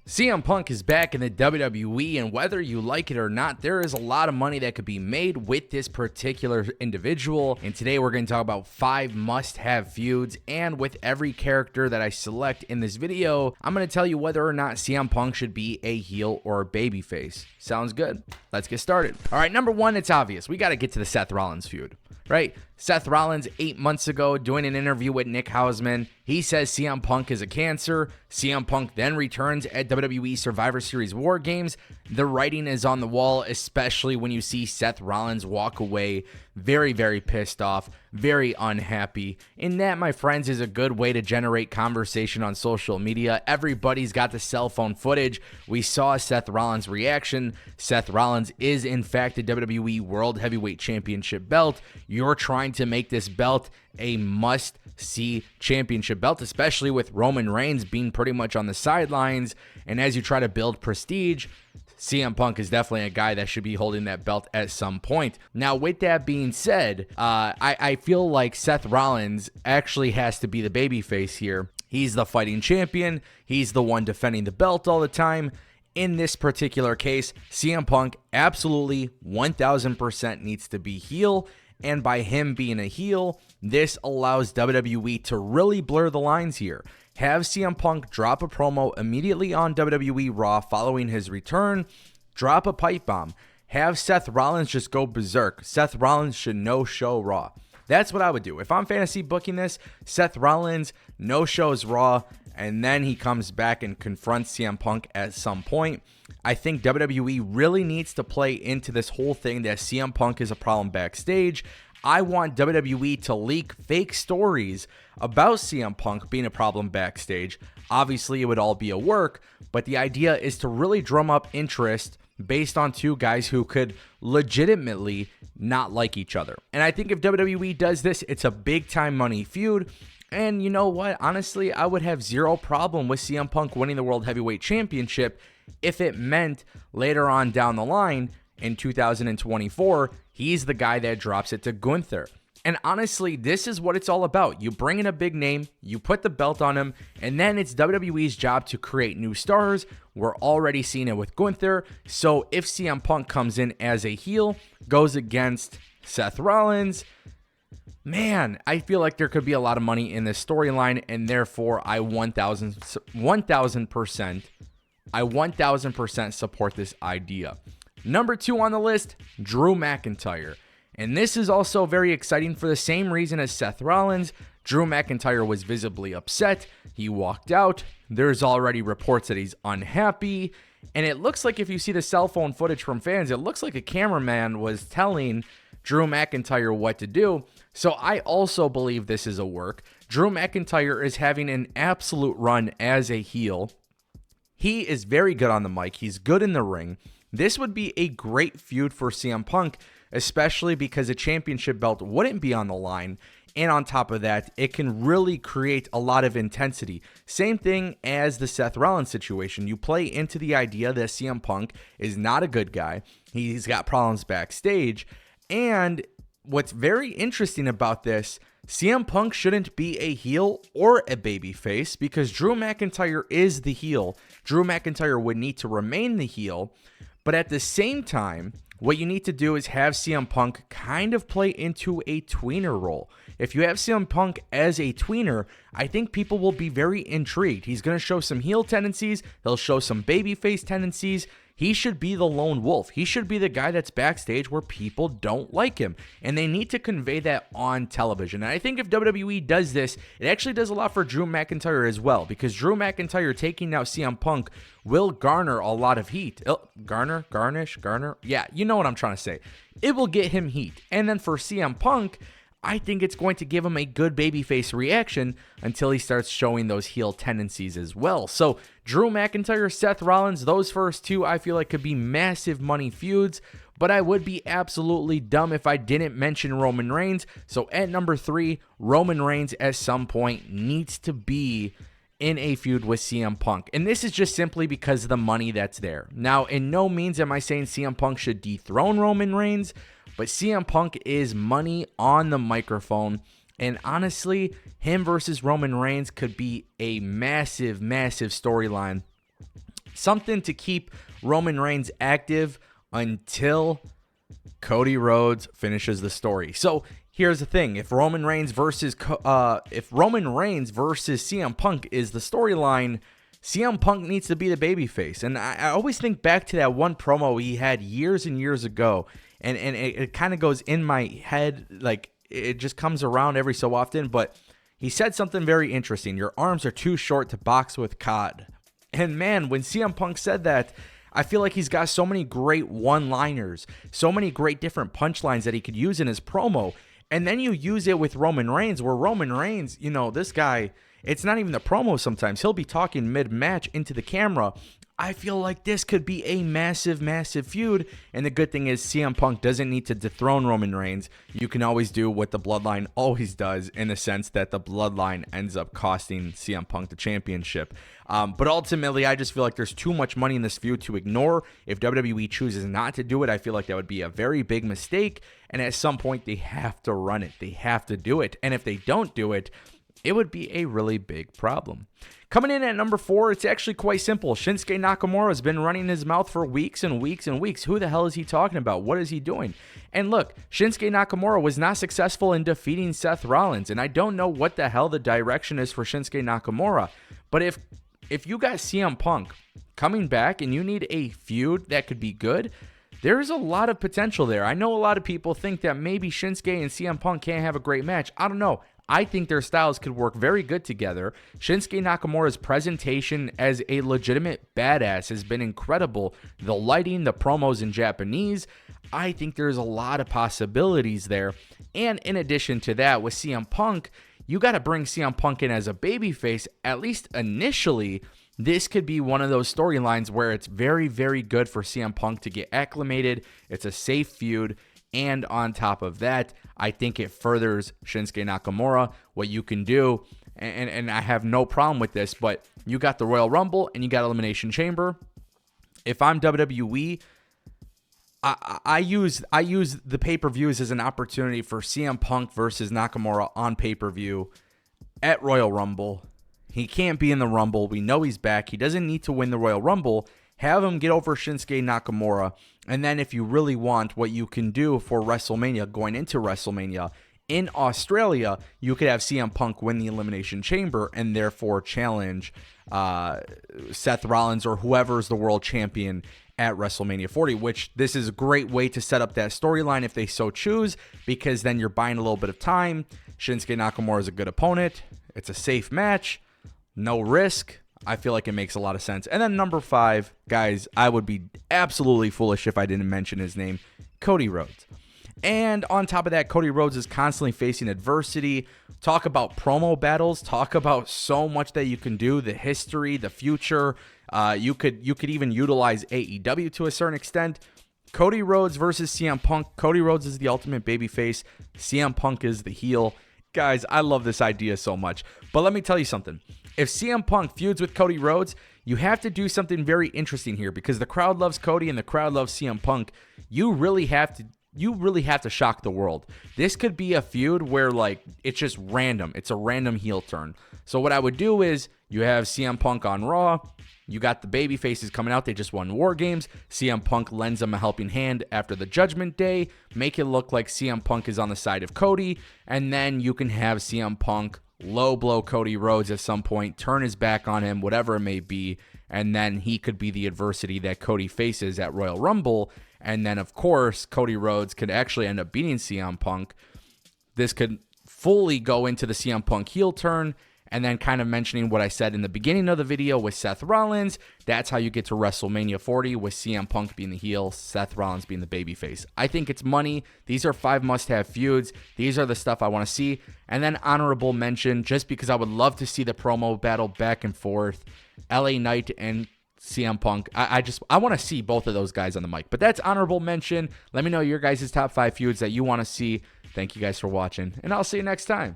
CM Punk is back in the WWE, and whether you like it or not, there is a lot of money that could be made with this particular individual. And today we're going to talk about 5 must-have feuds, and with every character that I select in this video, I'm going to tell you whether or not CM Punk should be a heel or a babyface. Sounds good. Let's get started. All right, number 1, it's obvious. We got to get to the Seth Rollins feud. Right? Seth Rollins 8 months ago doing an interview with Nick Hausman. He says CM Punk is a cancer. CM Punk then returns at WWE Survivor Series War Games. The writing is on the wall, especially when you see Seth Rollins walk away very, very pissed off, very unhappy. And that, my friends, is a good way to generate conversation on social media. Everybody's got the cell phone footage. We saw Seth Rollins' reaction. Seth Rollins is, in fact, the WWE World Heavyweight Championship belt. You're trying to make this belt a must-see championship belt, especially with Roman Reigns being pretty much on the sidelines. And as you try to build prestige, CM Punk is definitely a guy that should be holding that belt at some point. Now, with that being said, I feel like Seth Rollins actually has to be the babyface here. He's the fighting champion. He's the one defending the belt all the time. In this particular case, CM Punk absolutely 1000% needs to be heel. And by him being a heel, this allows WWE to really blur the lines here. Have CM Punk drop a promo immediately on WWE Raw following his return, drop a pipe bomb. Have Seth Rollins just go berserk. Seth Rollins should no-show Raw. That's what I would do. If I'm fantasy booking this, Seth Rollins no-shows Raw, and then he comes back and confronts CM Punk at some point. I think WWE really needs to play into this whole thing that CM Punk is a problem backstage. I want WWE to leak fake stories about CM Punk being a problem backstage. Obviously, it would all be a work, but the idea is to really drum up interest based on 2 guys who could legitimately not like each other. And I think if WWE does this, it's a big-time money feud. And you know what? Honestly, I would have zero problem with CM Punk winning the World Heavyweight Championship if it meant later on down the line in 2024, he's the guy that drops it to Gunther. And honestly, this is what it's all about. You bring in a big name, you put the belt on him, and then it's WWE's job to create new stars. We're already seeing it with Gunther. So if CM Punk comes in as a heel, goes against Seth Rollins, man, I feel like there could be a lot of money in this storyline, and therefore I 1000% support this idea. Number 2 on the list, Drew McIntyre. And this is also very exciting for the same reason as Seth Rollins. Drew McIntyre was visibly upset. He walked out. There's already reports that he's unhappy. And it looks like, if you see the cell phone footage from fans, it looks like a cameraman was telling Drew McIntyre what to do. So I also believe this is a work. Drew McIntyre is having an absolute run as a heel. He is very good on the mic. He's good in the ring. This would be a great feud for CM Punk, especially because a championship belt wouldn't be on the line. And on top of that, it can really create a lot of intensity. Same thing as the Seth Rollins situation. You play into the idea that CM Punk is not a good guy. He's got problems backstage. And what's very interesting about this, CM Punk shouldn't be a heel or a babyface because Drew McIntyre is the heel. Drew McIntyre would need to remain the heel. But at the same time, what you need to do is have CM Punk kind of play into a tweener role. If you have CM Punk as a tweener, I think people will be very intrigued. He's going to show some heel tendencies. He'll show some babyface tendencies. He should be the lone wolf. He should be the guy that's backstage where people don't like him. And they need to convey that on television. And I think if WWE does this, it actually does a lot for Drew McIntyre as well. Because Drew McIntyre taking out CM Punk will garner a lot of heat. Garner? Yeah, you know what I'm trying to say. It will get him heat. And then for CM Punk, I think it's going to give him a good babyface reaction until he starts showing those heel tendencies as well. So Drew McIntyre, Seth Rollins, those first 2 I feel like could be massive money feuds, but I would be absolutely dumb if I didn't mention Roman Reigns. So at number 3, Roman Reigns at some point needs to be in a feud with CM Punk. And this is just simply because of the money that's there. Now, in no means am I saying CM Punk should dethrone Roman Reigns, but CM Punk is money on the microphone. And honestly, him versus Roman Reigns could be a massive, massive storyline. Something to keep Roman Reigns active until Cody Rhodes finishes the story. So here's the thing: if Roman Reigns versus CM Punk is the storyline, CM Punk needs to be the babyface. And I always think back to that one promo he had years and years ago, and it kind of goes in my head, like it just comes around every so often. But he said something very interesting: "Your arms are too short to box with cod." And man, when CM Punk said that, I feel like he's got so many great one-liners, so many great different punchlines that he could use in his promo. And then you use it with Roman Reigns, where Roman Reigns, this guy, it's not even the promo sometimes. He'll be talking mid-match into the camera. I feel like this could be a massive, massive feud. And the good thing is CM Punk doesn't need to dethrone Roman Reigns. You can always do what the Bloodline always does, in the sense that the Bloodline ends up costing CM Punk the championship. But ultimately, I just feel like there's too much money in this feud to ignore. If WWE chooses not to do it, I feel like that would be a very big mistake. And at some point, they have to run it. They have to do it. And if they don't do it, it would be a really big problem. Coming in at number 4, it's actually quite simple. Shinsuke Nakamura has been running his mouth for weeks and weeks and weeks. Who the hell is he talking about? What is he doing? And look, Shinsuke Nakamura was not successful in defeating Seth Rollins, and I don't know what the hell the direction is for Shinsuke Nakamura. But if you got CM Punk coming back and you need a feud that could be good, there's a lot of potential there. I know a lot of people think that maybe Shinsuke and CM Punk can't have a great match. I don't know. I think their styles could work very good together. Shinsuke Nakamura's presentation as a legitimate badass has been incredible. The lighting, the promos in Japanese, I think there's a lot of possibilities there. And in addition to that, with CM Punk, you got to bring CM Punk in as a babyface, at least initially. This could be one of those storylines where it's very, very good for CM Punk to get acclimated. It's a safe feud. And on top of that, I think it furthers Shinsuke Nakamura. What you can do, and I have no problem with this, but you got the Royal Rumble and you got Elimination Chamber. If I'm WWE, I use the pay-per-views as an opportunity for CM Punk versus Nakamura on pay-per-view at Royal Rumble. He can't be in the Rumble. We know he's back. He doesn't need to win the Royal Rumble. Have him get over Shinsuke Nakamura. And then if you really want, what you can do for WrestleMania, going into WrestleMania, in Australia, you could have CM Punk win the Elimination Chamber and therefore challenge Seth Rollins or whoever's the world champion at WrestleMania 40, which this is a great way to set up that storyline if they so choose, because then you're buying a little bit of time. Shinsuke Nakamura is a good opponent. It's a safe match. No risk. I feel like it makes a lot of sense. And then number 5, guys, I would be absolutely foolish if I didn't mention his name, Cody Rhodes. And on top of that, Cody Rhodes is constantly facing adversity. Talk about promo battles. Talk about so much that you can do, the history, the future. You could even utilize AEW to a certain extent. Cody Rhodes versus CM Punk. Cody Rhodes is the ultimate babyface. CM Punk is the heel. Guys, I love this idea so much. But let me tell you something. If CM Punk feuds with Cody Rhodes, you have to do something very interesting here, because the crowd loves Cody and the crowd loves CM Punk. You really have to shock the world. This could be a feud where, like, it's just random. It's a random heel turn. So what I would do is you have CM Punk on Raw. You got the baby faces coming out. They just won War Games. CM Punk lends them a helping hand after the Judgment Day. Make it look like CM Punk is on the side of Cody. And then you can have CM Punk low blow Cody Rhodes at some point, turn his back on him, whatever it may be. And then he could be the adversity that Cody faces at Royal Rumble. And then, of course, Cody Rhodes could actually end up beating CM Punk. This could fully go into the CM Punk heel turn. And then kind of mentioning what I said in the beginning of the video with Seth Rollins. That's how you get to WrestleMania 40 with CM Punk being the heel, Seth Rollins being the babyface. I think it's money. These are 5 must-have feuds. These are the stuff I want to see. And then honorable mention, just because I would love to see the promo battle back and forth. LA Knight and CM Punk. I want to see both of those guys on the mic. But that's honorable mention. Let me know your guys' top 5 feuds that you want to see. Thank you guys for watching, and I'll see you next time.